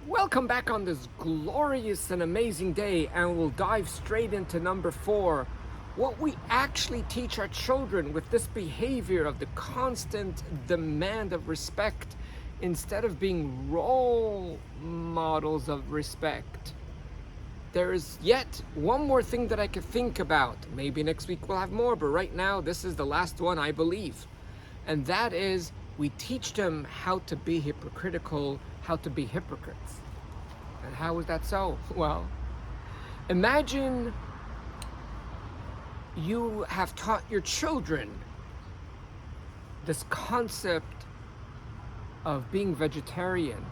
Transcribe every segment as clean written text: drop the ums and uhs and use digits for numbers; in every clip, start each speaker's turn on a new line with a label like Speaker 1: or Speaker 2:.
Speaker 1: Welcome back on this glorious and amazing day, and we'll dive straight into number 4. What we actually teach our children with this behavior of the constant demand of respect instead of being role models of respect. There is yet one more thing that I could think about. Maybe next week we'll have more, but right now this is the last one, I believe. And that is, we teach them how to be hypocritical, how to be hypocrites. And how is that so? Well, imagine you have taught your children this concept of being vegetarian,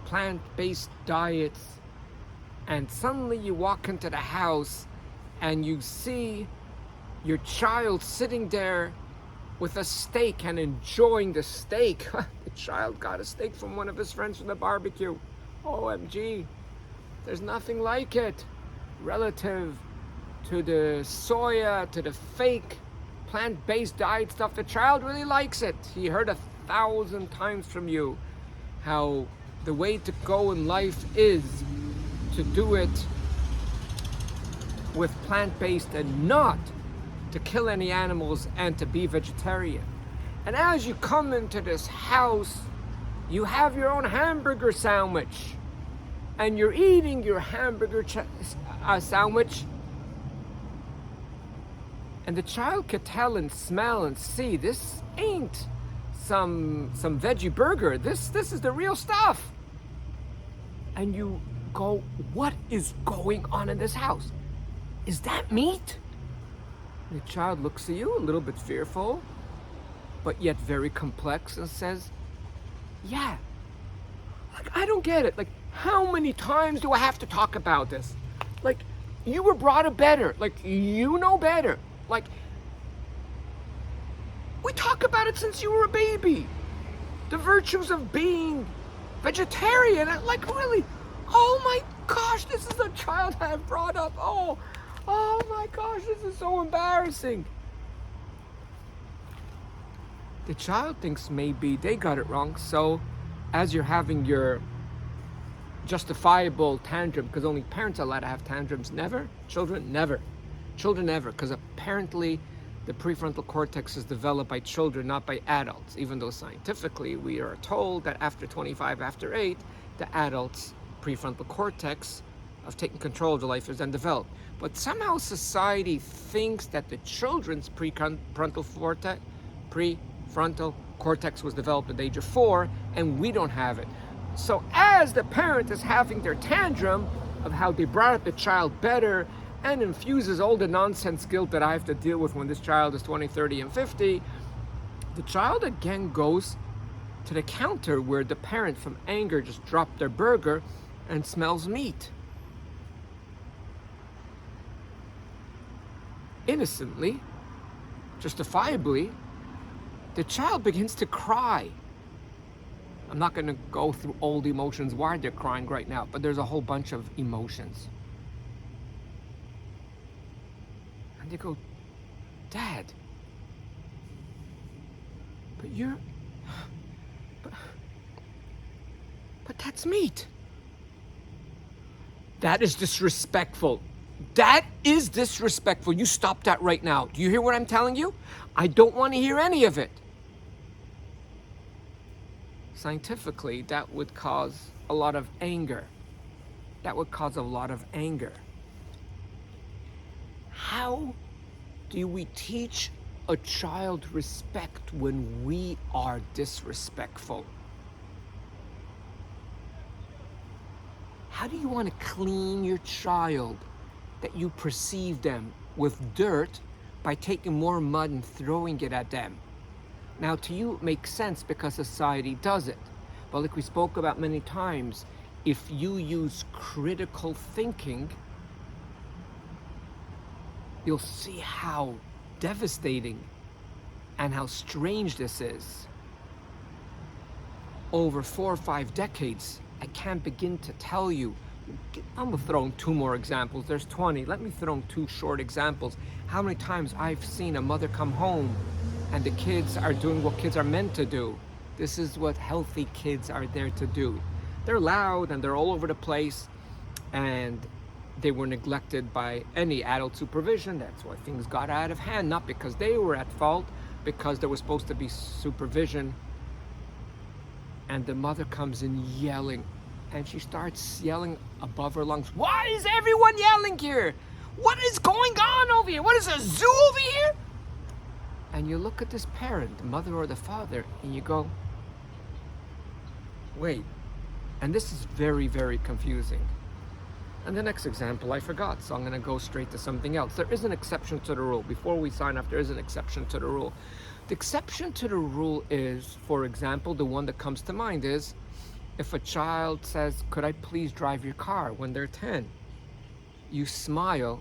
Speaker 1: plant-based diets, and suddenly you walk into the house and you see your child sitting there with a steak and enjoying the steak. The child got a steak from one of his friends from the barbecue. OMG, there's nothing like it relative to the soya, to the fake plant-based diet stuff. The child really likes it. He heard 1,000 times from you how the way to go in life is to do it with plant-based and not to kill any animals and to be vegetarian. And as you come into this house, you have your own hamburger sandwich and you're eating your hamburger sandwich, and the child could tell and smell and see this ain't some veggie burger. This is the real stuff. And you go, what is going on in this house? Is that meat? The child looks at you a little bit fearful, but yet very complex, and says, yeah, like, I don't get it. Like, how many times do I have to talk about this? Like, you were brought up better. Like, you know better. Like, we talk about it since you were a baby. The virtues of being vegetarian. Like, really, oh my gosh, this is a child I have brought up. Oh my gosh, this is so embarrassing. The child thinks maybe they got it wrong, so as you're having your justifiable tantrum, because only parents are allowed to have tantrums, children never, because apparently the prefrontal cortex is developed by children, not by adults, even though scientifically we are told that after 25, after 8, the adult's prefrontal cortex of taking control of the life is then developed. But somehow society thinks that the children's prefrontal cortex was developed at the age of 4, and we don't have it. So as the parent is having their tantrum of how they brought up the child better and infuses all the nonsense guilt that I have to deal with when this child is 20, 30, and 50, the child again goes to the counter where the parent from anger just dropped their burger and smells meat. Innocently, justifiably, the child begins to cry. I'm not going to go through all the emotions why they're crying right now, but there's a whole bunch of emotions. And they go, Dad, but that's meat. That is disrespectful. That is disrespectful. You stop that right now. Do you hear what I'm telling you? I don't want to hear any of it. Scientifically, that would cause a lot of anger. How do we teach a child respect when we are disrespectful? How do you want to clean your child that you perceive them with dirt by taking more mud and throwing it at them? Now, to you, it makes sense because society does it. But like we spoke about many times, if you use critical thinking, you'll see how devastating and how strange this is. Over 4 or 5 decades, I can't begin to tell you. I'm gonna throw in 2 more examples. There's 20. Let me throw in 2 short examples. How many times I've seen a mother come home and the kids are doing what kids are meant to do. This is what healthy kids are there to do. They're loud and they're all over the place, and they were neglected by any adult supervision. That's why things got out of hand, not because they were at fault, because there was supposed to be supervision. And the mother comes in yelling, and she starts yelling above her lungs, "Why is everyone yelling here? What is going on over here? What is a zoo over here?" And you look at this parent, the mother or the father, and you go, wait. And this is very, very confusing. And the next example I forgot, so I'm going to go straight to something else. There is an exception to the rule. Before we sign off, there is an exception to the rule. The exception to the rule is, for example, the one that comes to mind is, if a child says, "Could I please drive your car?" when they're 10, you smile.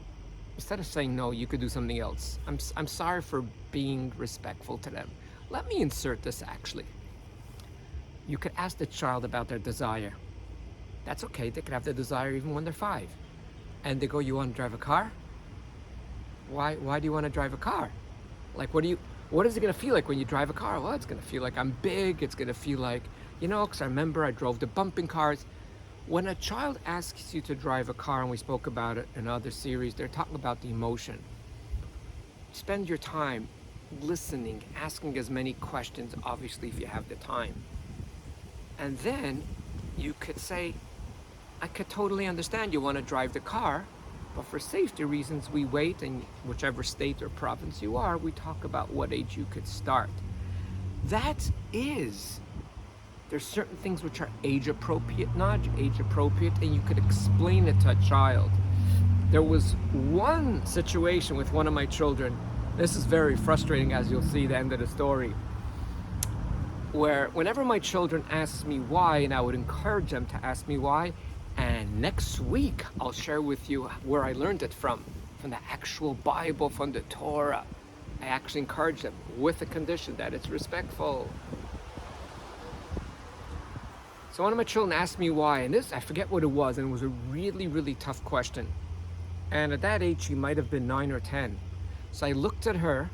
Speaker 1: Instead of saying, "No, you could do something else. I'm sorry for being respectful to them. Let me insert this actually." You could ask the child about their desire. That's okay, they could have their desire even when they're 5. And they go, "You want to drive a car? Why do you want to drive a car? Like, what is it going to feel like when you drive a car?" "Well, it's going to feel like I'm big. It's going to feel like, because I remember I drove the bumping cars." When a child asks you to drive a car, and we spoke about it in other series, they're talking about the emotion. Spend your time listening, asking as many questions, obviously, if you have the time. And then you could say, "I could totally understand you want to drive the car, but for safety reasons, we wait, and whichever state or province you are, we talk about what age you could start." There's certain things which are age appropriate, not age appropriate, and you could explain it to a child. There was one situation with one of my children. This is very frustrating, as you'll see the end of the story, where whenever my children ask me why, and I would encourage them to ask me why, and next week I'll share with you where I learned it from the actual Bible, from the Torah. I actually encourage them with the condition that it's respectful. So one of my children asked me why, and this, I forget what it was, and it was a really, really tough question. And at that age, she might have been 9 or 10. So I looked at her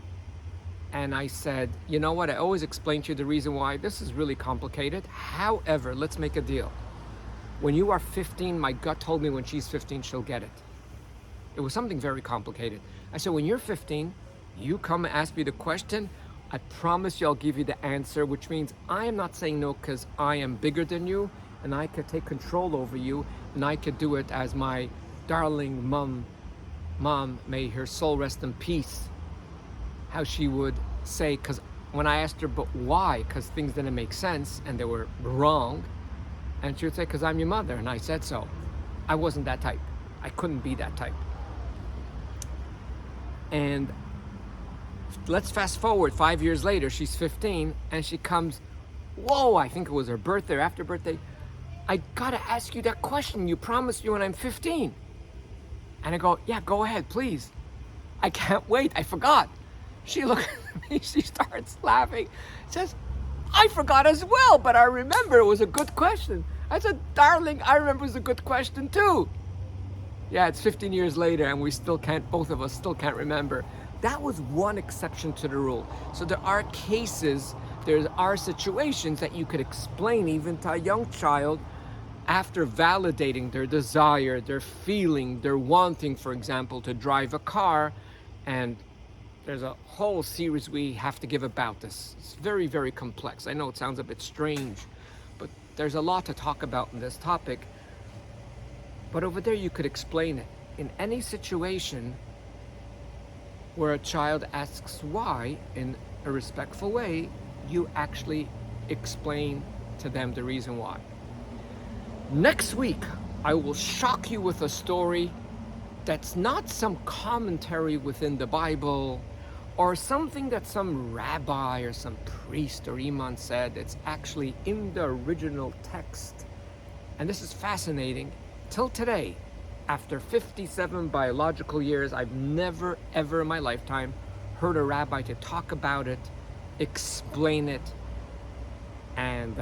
Speaker 1: and I said, "You know what, I always explain to you the reason why. This is really complicated. However, let's make a deal. When you are 15, my gut told me when she's 15, she'll get it." It was something very complicated. I said, "When you're 15, you come and ask me the question, I promise you I'll give you the answer," which means I am not saying no because I am bigger than you and I could take control over you, and I could do it as my darling mom, may her soul rest in peace, how she would say, because when I asked her, "But why?" because things didn't make sense and they were wrong, and she would say, "Because I'm your mother and I said so." I wasn't that type. I couldn't be that type. And let's fast forward 5 years later, she's 15, and she comes, "Whoa, I think it was her birthday or after birthday. I gotta ask you that question. You promised me when I'm 15. And I go, "Yeah, go ahead, please. I can't wait. I forgot." She looks at me, she starts laughing, says, "I forgot as well, but I remember it was a good question." I said, "Darling, I remember it was a good question too." Yeah, it's 15 years later and both of us still can't remember. That was one exception to the rule. So there are cases, there are situations that you could explain even to a young child after validating their desire, their feeling, their wanting, for example, to drive a car. And there's a whole series we have to give about this. It's very, very complex. I know it sounds a bit strange, but there's a lot to talk about in this topic. But over there you could explain it. In any situation where a child asks why in a respectful way, you actually explain to them the reason why. Next week, I will shock you with a story that's not some commentary within the Bible or something that some rabbi or some priest or imam said. It's actually in the original text. And this is fascinating. Till today, after 57 biological years, I've never, ever in my lifetime heard a rabbi to talk about it, explain it, and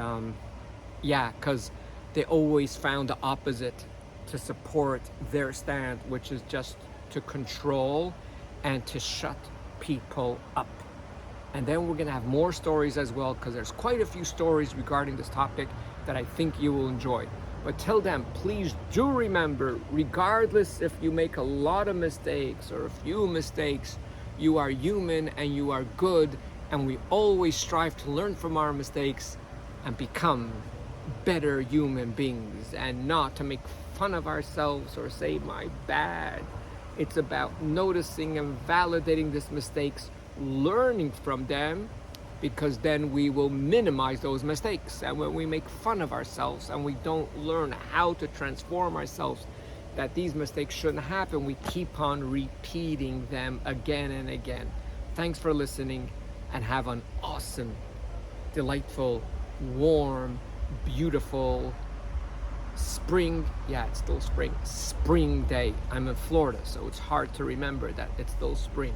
Speaker 1: because they always found the opposite to support their stand, which is just to control and to shut people up. And then we're going to have more stories as well, because there's quite a few stories regarding this topic, that I think you will enjoy. But tell them, please do remember, regardless if you make a lot of mistakes or a few mistakes, you are human and you are good, and we always strive to learn from our mistakes and become better human beings, and not to make fun of ourselves or say my bad. It's about noticing and validating these mistakes, learning from them, because then we will minimize those mistakes. And when we make fun of ourselves and we don't learn how to transform ourselves, that these mistakes shouldn't happen, we keep on repeating them again and again. Thanks for listening, and have an awesome, delightful, warm, beautiful spring, yeah, it's still spring day. I'm in Florida, so it's hard to remember that it's still spring.